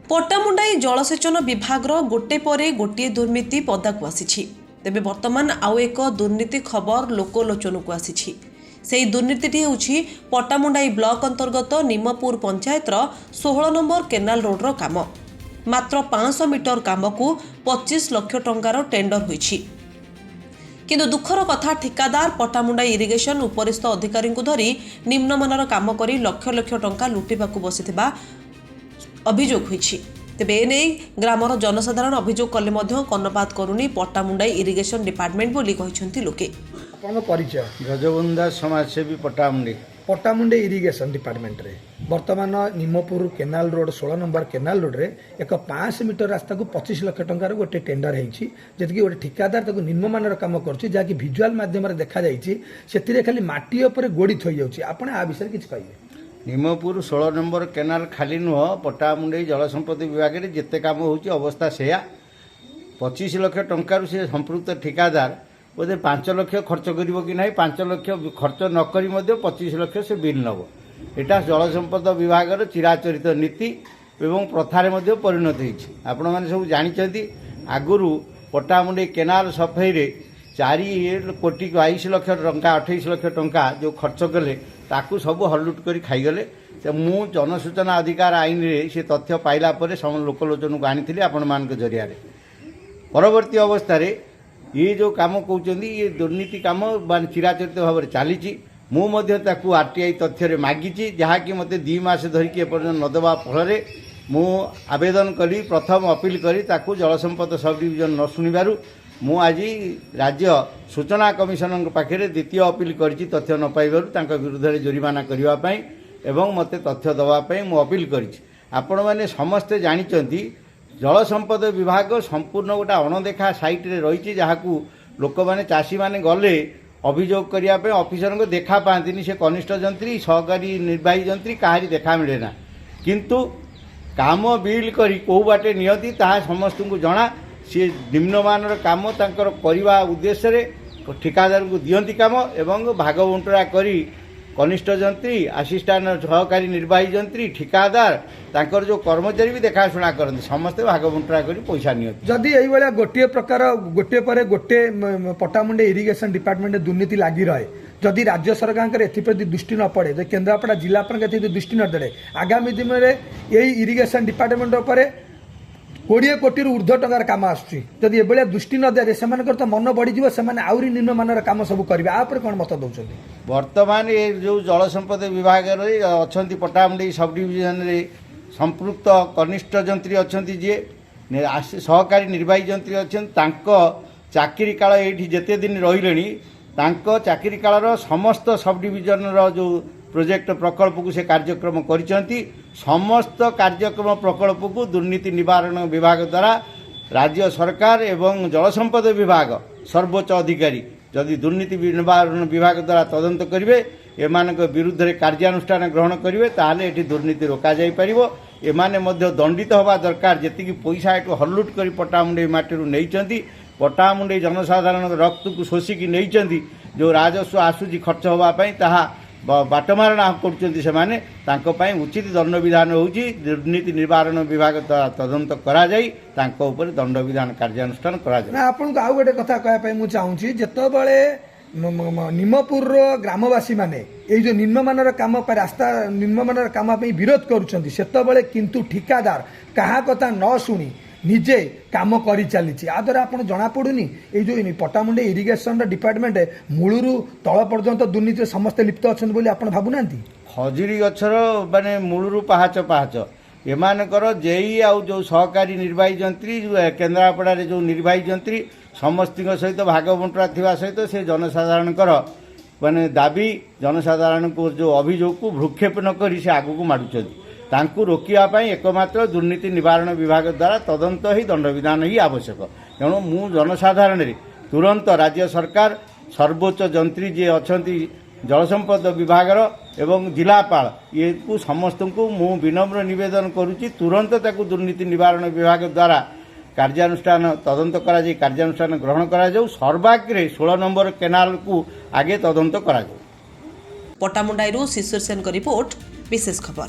पट्टामुंडाई जलसेचन विभाग गोटे पर गोटे दुर्नीति पदाकू आसी तेबे वर्तमान आउ एक दुर्नीति खबर लोकलोचन को आसी से दुर्नीति होउछि पट्टामुंडाई ब्लॉक अंतर्गत निमपुर पंचायतर 16 नंबर केनाल रोडर काम। मात्र 500 मीटर काम को 25 लाख टंकार टेंडर होइछि। किंतु दुखर कथा ठिकादार पट्टामुंडाई इरिगेशन उपरिस्थ अधिकारी को धरी निम्नमानर काम करी लक्ष लक्ष टंका लुटिबाकू बसिथिबा अभियोग होइछि। तेबे एने ग्रामर जनसाधारण अभियोग कले मध्य कर्णपात करूनी पट्टामुंडाई इरिगेशन डिपार्टमेंट बोली कहिसंती लोके। आपन परिचय गजबंदा समाजसेवी पट्टामुंडे इरिगेशन डिपार्टमेंट रे वर्तमान Nimpur canal road 16 number canal road रे एक 5 मीटर रास्ता को 25 लाख टंकार गोटे टेंडर होइछि जेतकी गोटे ठिकादार ताको निम्नमानर काम करछि जाकि विजुअल माध्यम रे देखा जाइछि सेतिरे खाली माटी ऊपर गोड़ी थई जाउछि। आपण आ विषय किछ कहिए। निमपुर 16 नंबर केनाल खाली नुह पट्टामुंडई जलसंपत्ति विभाग रे जेते काम होउछि अवस्था सेया 25 लाख टंकार से संपृक्त ठिकादार बोधे 5 लाख खर्च करिवो कि नाही 5 लाख खर्च न करी मध्य 25 लाख से बिल नबो। एटा जलसंपद विभाग रो चिराचरित नीति एवं प्रथारे मध्य परिणत होइछि। आपण माने सब जानिछंती आगुरु पट्टामुंडई केनाल सफाई रे 4 कोटी 22 लाख टंका 28 लाख टंका जो खर्च कले ताकू सब हलुट करी खाई गले। मु जनसूचना अधिकार आईन रे से तथ्य पाइला परे सम लोकलोचन को आनी आपण मान के जरिया रे परवर्ती अवस्था रे ये जो काम कहते ये दुर्नीति काम मान चिराचरित भाव में चली मुझे आरटीआई तथ्य मागिची जहाँकि मत 2 मास धरिकी एपर्यंत नदेवा फल मु आवेदन कली प्रथम अपील करी ताकू जलसंपद सब डिविजन न शुणिबारु मु आज राज्य सूचना कमिशनर पाखे द्वितीय अपील करी तथ्य न पाइबारु तांका विरुद्ध में जोरिमाना करने एवं मते तथ्य दवाई मु अपील करी। आपण मैंने समस्ते जानिचंती जलसंपद विभाग संपूर्ण गोटा अणदेखा साइट रे रही जहाँ लोक मैंने चाषी मैंने गले अभियोग करने ऑफिसर को देखा पाती से कनिष्ठ जंत्री सहकारी निर्वाही जंत्री कहारी देखा मिले ना किंतु काम बिल करी कौ बाटे नियति ताहा समस्त को जना सी निम्नमानर काम तांकर करवा उद्देश्य रे ठिकादार को दियंती काम एवं भाग बंटरा करी कनिष्ठ जंत्री असिस्टांट सहकारी निर्वाही जंत्री ठिकादार तांकर जो कर्मचारी भी देखाशुना करते समस्ते भाग बंटरा कर पैसा नियंती। जदि यही भाया गोटे प्रकार गोटे पर गोटे पट्टामुंडे इरिगेशन डिपार्टमेंट दुर्नीति लगी रहे जदि राज्य सरकार एप्रति दृष्टि न पड़े जो केन्द्रापड़ा जिलापाल दृष्टि न दे आगामी दिन में यही इरिगेशन डिपार्टमेंट उपर 20 कोटी ऊर्ध्व टंकार काम आसुच्छी ये दृष्टि न दे से तो मन बढ़ीज से आहरी निम्नमानर काम सब करेंगे आप कौन मत दौरान वर्तमान ये जो जलसंपद विभाग अच्छा पट्टामुंडई सब डिविजन रे संपृक्त कनिष्ठ जंत्री अच्छा जी सहकारी निर्वाही जंत्री अच्छा चाकरी काल ये जिते दिन रही चाकरी कालर समस्त सब डिविजन जो प्रोजेक्ट प्रकल्प को से कार्यक्रम करिसेंती समस्त कार्यक्रम प्रकल्प को दुर्नीति निवारण विभाग द्वारा राज्य सरकार एवं जलसंपद विभाग सर्वोच्च अधिकारी जदि दुर्नीति निवारण विभाग द्वारा तदंत करेंगे एमान विरुद्ध में कार्यानुष्ठान ग्रहण करेंगे ताहले एठी दुर्नीति रोका जाई परिवो। एमाने मध्य दंडित हवा दरकार जेतिकी पैसा एठू हल्लुट करी पट्टामुंडई माटीरू नैचंती पट्टामुंडई जनसाधारण रक्त को शोषिकी नैचंती जो राजस्व आसूची खर्च होगा ताहा बाटमारणा कर उचित दंड विधान होउची दुर्नीति निवारण विभाग द्वारा तदंत करा जाई तांको ऊपर दंड विधान कार्यानुष्ठान करा जाई। आपन आउ गोटे कथा कहया मु चाहूची जेतबेले निमपुर ग्रामवासी माने ये जो निम्नमानर काम रास्ता निम्नमानर काम विरोध करुछंती सेतबेले किंतु ठिकादार कहा कथा न शुणी निजे काम करी चली द्वारा आप जना पड़ूनी ये जो पट्टामुंडे इरिगेशन डिपार्टमेंट मूलरू तल पर्यंत दुर्नीति समस्ते लिप्त अच्छा बोली आप भावुना खजुरी गछर माने मूलरू पहाच पहाच एमानकर जेई आउ जो सहकारी निर्वाही जंत्री केन्द्रापड़ा जो निर्वाही जंत्री समस्त सहित भाग बंटरा थिबा सहित से जनसाधारणकर माने दाबी जनसाधारण को जो अभियोग को भ्रूक्षेप न करी से आगु को माडुछंती तांकु रोकियापाई एकमात्र दुर्नीति निवारण विभाग द्वारा तदंत ही दंड विधान ही आवश्यक। तेणु मु जनसाधारण रे तुरंत राज्य सरकार सर्वोच्च जंत्री जी अच्छा जलसंपद विभाग एवं जिलापाल ये को समस्त को मु विनम्र निवेदन करुच्ची तुरंत ताकू दुर्नीति निवारण विभाग द्वारा कार्यानुष्ठान तदंत करा जाय कार्यानुष्ठान ग्रहण करा जाऊ सर्वाग्रे 16 नंबर केनाल को आगे तदंत करा जाऊ। पट्टामुंडाईरू शिशिर सेन को रिपोर्ट विशेष खबर।